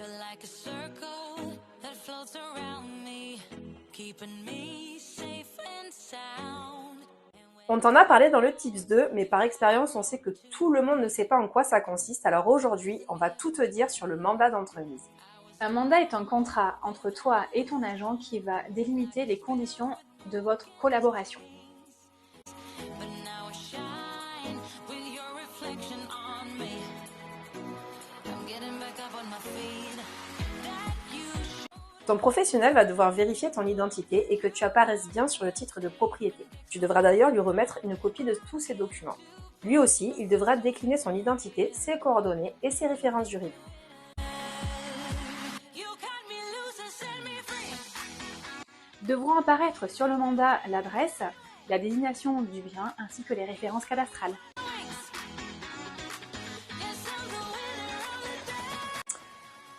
like a circle that floats around me, keeping me safe and sound. On t'en a parlé dans le Tips 2, mais par expérience, on sait que tout le monde ne sait pas en quoi ça consiste. Alors aujourd'hui, on va tout te dire sur le mandat d'entremise. Un mandat est un contrat entre toi et ton agent qui va délimiter les conditions de votre collaboration. But now I shine with your reflection on me. I'm getting back up on my feet. Ton professionnel va devoir vérifier ton identité et que tu apparaisses bien sur le titre de propriété. Tu devras d'ailleurs lui remettre une copie de tous ses documents. Lui aussi, il devra décliner son identité, ses coordonnées et ses références juridiques. Devront apparaître sur le mandat l'adresse, la désignation du bien ainsi que les références cadastrales.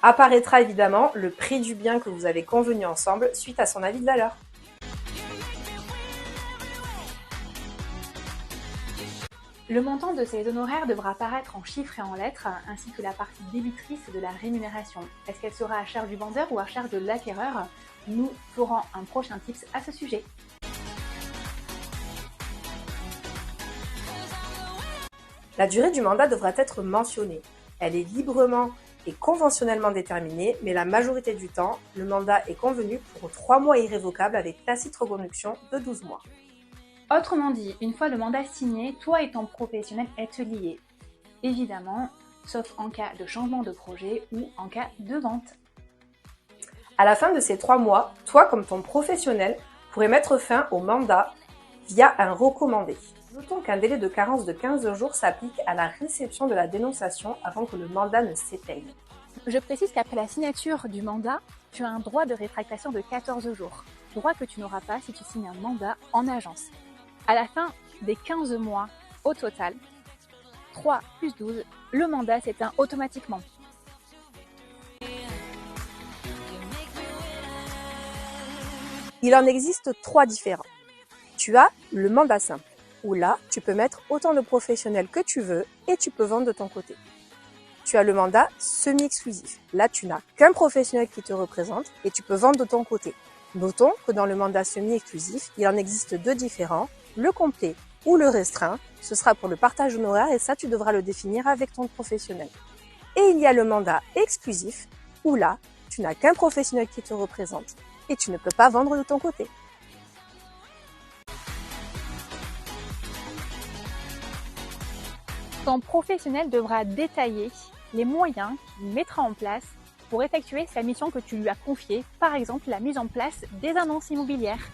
Apparaîtra évidemment le prix du bien que vous avez convenu ensemble suite à son avis de valeur. Le montant de ces honoraires devra apparaître en chiffres et en lettres, ainsi que la partie débitrice de la rémunération. Est-ce qu'elle sera à charge du vendeur ou à charge de l'acquéreur? Nous ferons un prochain tips à ce sujet. La durée du mandat devra être mentionnée. Elle est librement et conventionnellement déterminée, mais la majorité du temps, le mandat est convenu pour 3 mois irrévocables avec tacite reconduction de 12 mois. Autrement dit, une fois le mandat signé, toi et ton professionnel êtes liés. Évidemment, sauf en cas de changement de projet ou en cas de vente. À la fin de ces 3 mois, toi comme ton professionnel pourrais mettre fin au mandat via un recommandé. Notons qu'un délai de carence de 15 jours s'applique à la réception de la dénonciation avant que le mandat ne s'éteigne. Je précise qu'après la signature du mandat, tu as un droit de rétractation de 14 jours, droit que tu n'auras pas si tu signes un mandat en agence. À la fin des 15 mois au total, 3 plus 12, le mandat s'éteint automatiquement. Il en existe 3 différents. Tu as le mandat simple, où là, tu peux mettre autant de professionnels que tu veux et tu peux vendre de ton côté. Tu as le mandat semi-exclusif. Là, tu n'as qu'un professionnel qui te représente et tu peux vendre de ton côté. Notons que dans le mandat semi-exclusif, il en existe 2 différents, le complet ou le restreint. Ce sera pour le partage honoraire et ça, tu devras le définir avec ton professionnel. Et il y a le mandat exclusif, où là, tu n'as qu'un professionnel qui te représente et tu ne peux pas vendre de ton côté. Ton professionnel devra détailler les moyens qu'il mettra en place pour effectuer sa mission que tu lui as confiée, par exemple la mise en place des annonces immobilières.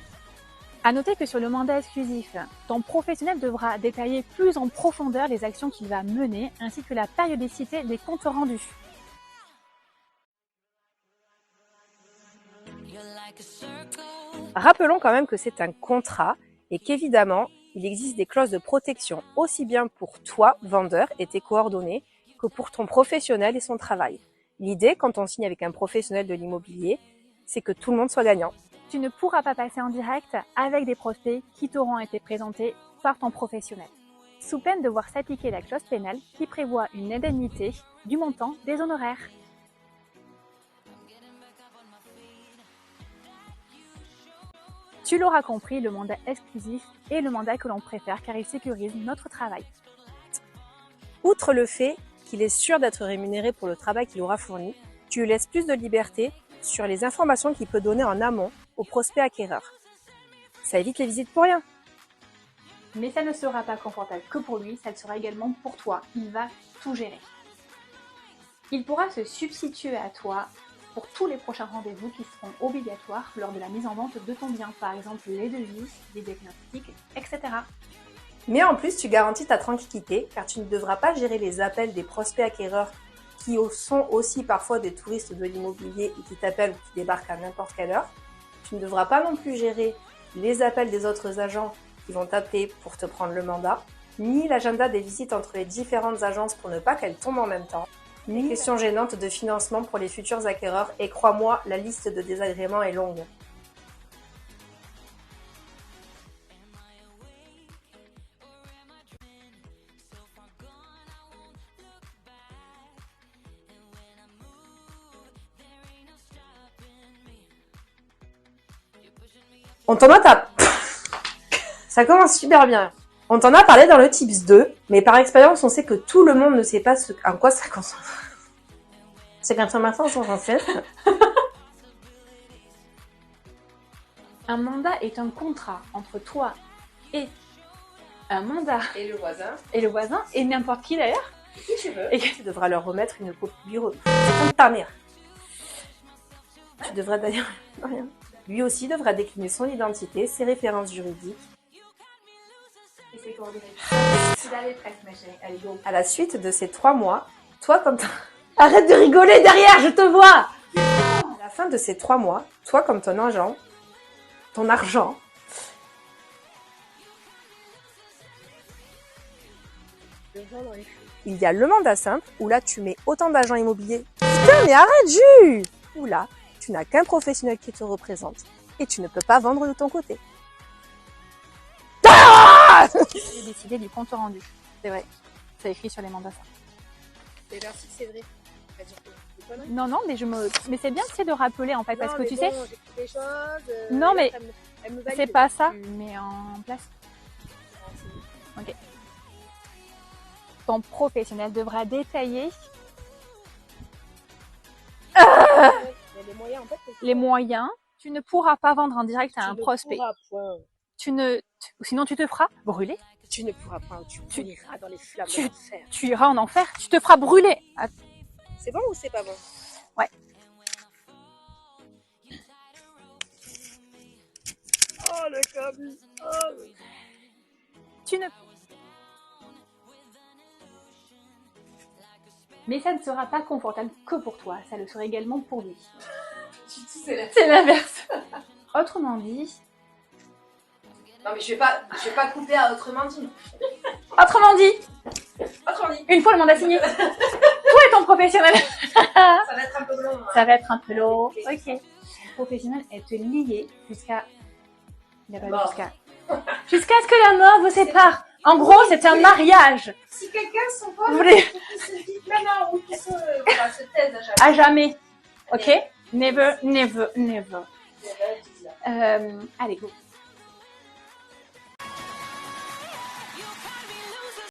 À noter que sur le mandat exclusif, ton professionnel devra détailler plus en profondeur les actions qu'il va mener ainsi que la périodicité des comptes rendus. Rappelons quand même que c'est un contrat et qu'évidemment, il existe des clauses de protection aussi bien pour toi, vendeur, et tes coordonnées, que pour ton professionnel et son travail. L'idée, quand on signe avec un professionnel de l'immobilier, c'est que tout le monde soit gagnant. Tu ne pourras pas passer en direct avec des prospects qui t'auront été présentés par ton professionnel, sous peine de voir s'appliquer la clause pénale qui prévoit une indemnité du montant des honoraires. Tu l'auras compris, le mandat exclusif est le mandat que l'on préfère car il sécurise notre travail. Outre le fait qu'il est sûr d'être rémunéré pour le travail qu'il aura fourni, tu lui laisses plus de liberté sur les informations qu'il peut donner en amont au prospect acquéreur. Ça évite les visites pour rien. Mais ça ne sera pas confortable que pour lui, ça le sera également pour toi. Il va tout gérer. Il pourra se substituer à toi pour tous les prochains rendez-vous qui seront obligatoires lors de la mise en vente de ton bien, par exemple les devis, les diagnostics, etc. Mais en plus, tu garantis ta tranquillité car tu ne devras pas gérer les appels des prospects acquéreurs qui sont aussi parfois des touristes de l'immobilier et qui t'appellent ou qui débarquent à n'importe quelle heure. Tu ne devras pas non plus gérer les appels des autres agents qui vont t'appeler pour te prendre le mandat, ni l'agenda des visites entre les différentes agences pour ne pas qu'elles tombent en même temps, ni questions gênantes de financement pour les futurs acquéreurs. Et crois-moi, la liste de désagréments est longue. On t'en a Ça commence super bien. On t'en a parlé dans le tips 2, mais par expérience, on sait que tout le monde ne sait pas en quoi ça consiste. C'est l'information essentielle. Un mandat est un contrat entre toi et un mandat Et le voisin. et le voisin, et n'importe qui d'ailleurs. Qui tu veux. Et tu devras leur remettre une copie du bureau. C'est comme ta mère. Tu devras d'ailleurs... Rien. Lui aussi devra décliner son identité, ses références juridiques. Et ses coordonnées. À la suite de ces 3 mois, toi comme... Arrête de rigoler derrière, je te vois. À la fin de ces 3 mois, toi comme ton argent, il y a le mandat simple, où là tu mets autant d'agents immobiliers. Putain, mais arrête, Jus! Où là, tu n'as qu'un professionnel qui te représente, et tu ne peux pas vendre de ton côté. Ah! J'ai décidé du compte rendu. C'est vrai. C'est écrit sur les mandats ça. Et là, si c'est vrai. Non, non, mais mais c'est bien, tu sais, de rappeler en fait, parce que tu sais. Des choses, non, mais elle me c'est pas ça. Mais en place. Ok. Ton professionnel devra détailler les moyens. Tu ne pourras pas vendre en direct à un prospect. Sinon tu te feras brûler. Tu ne pourras pas, tu iras dans les flammes de l'enfer. Tu iras en enfer, tu te feras brûler. C'est bon ou c'est pas bon? Ouais. Oh le câble. Oh. Tu ne... Mais ça ne sera pas confortable que pour toi, ça le sera également pour lui. C'est l'inverse. Autrement dit... Non mais je vais pas couper à autrement dit. Autrement dit, une fois le mandat signé, toi et ton professionnel. Ça va être un peu long. Ça va être un peu long. Ok. Le professionnel est lié jusqu'à... Il n'y a pas jusqu'à... Jusqu'à ce que la mort vous sépare. En gros, c'est un mariage. Si quelqu'un s'en va, Vous voulez... qui se dit maintenant ou qui se taise à jamais. Ok? Never, never, never. Allez, go.